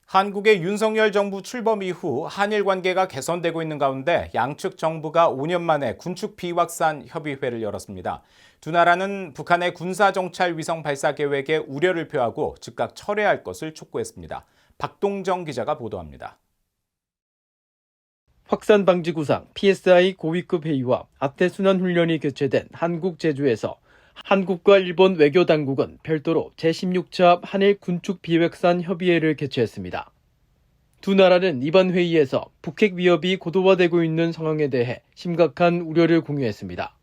한국의 윤석열 정부 출범 이후 한일 관계가 개선되고 있는 가운데 양측 정부가 5년 만에 군축 비확산 협의회를 열었습니다. 두 나라는 북한의 군사정찰 위성 발사 계획에 우려를 표하고 즉각 철회할 것을 촉구했습니다. 박동정 기자가 보도합니다. 확산 방지 구상 PSI 고위급 회의와 아태 순환 훈련이 개최된 한국 제주에서 한국과 일본 외교 당국은 별도로 제16차 한일 군축 비확산 협의회를 개최했습니다. 두 나라는 이번 회의에서 북핵 위협이 고도화되고 있는 상황에 대해 심각한 우려를 공유했습니다.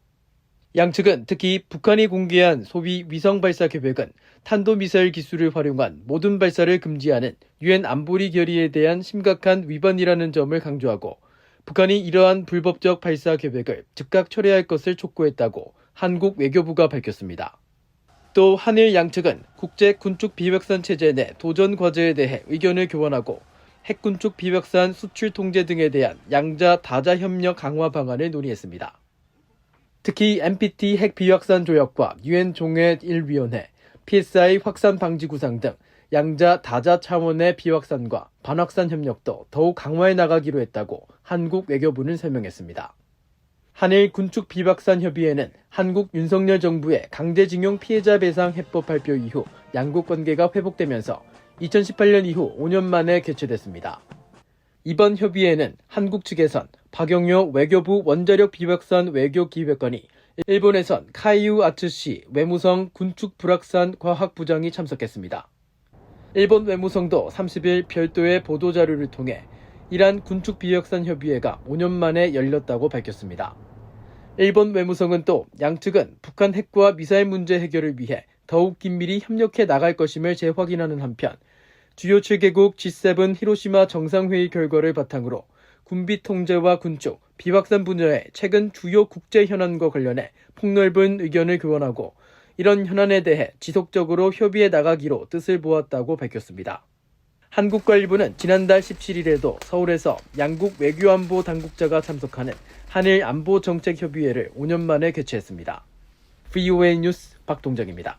양측은 특히 북한이 공개한 소위 위성 발사 계획은 탄도미사일 기술을 활용한 모든 발사를 금지하는 유엔 안보리 결의에 대한 심각한 위반이라는 점을 강조하고 북한이 이러한 불법적 발사 계획을 즉각 철회할 것을 촉구했다고 한국 외교부가 밝혔습니다. 또 한일 양측은 국제 군축 비확산 체제 내 도전 과제에 대해 의견을 교환하고 핵군축 비확산 수출 통제 등에 대한 양자 다자 협력 강화 방안을 논의했습니다. 특히 NPT 핵 비확산 조약과 유엔 종회 1위원회, PSI 확산 방지 구상 등 양자 다자 차원의 비확산과 반확산 협력도 더욱 강화해 나가기로 했다고 한국 외교부는 설명했습니다. 한일 군축 비확산 협의회는 한국 윤석열 정부의 강제징용 피해자 배상 해법 발표 이후 양국 관계가 회복되면서 2018년 이후 5년 만에 개최됐습니다. 이번 협의회는 한국 측에선 박영효 외교부 원자력 비확산 외교기획관이, 일본에선 카이유 아츠시 외무성 군축 불확산 과학부장이 참석했습니다. 일본 외무성도 30일 별도의 보도자료를 통해 이란 군축 비확산 협의회가 5년 만에 열렸다고 밝혔습니다. 일본 외무성은 또 양측은 북한 핵과 미사일 문제 해결을 위해 더욱 긴밀히 협력해 나갈 것임을 재확인하는 한편 주요 7개국 G7 히로시마 정상회의 결과를 바탕으로 군비 통제와 군축, 비확산 분야의 최근 주요 국제 현안과 관련해 폭넓은 의견을 교환하고 이런 현안에 대해 지속적으로 협의해 나가기로 뜻을 모았다고 밝혔습니다. 한국과 일본은 지난달 17일에도 서울에서 양국 외교안보 당국자가 참석하는 한일 안보정책협의회를 5년 만에 개최했습니다. VOA 뉴스 박동정입니다.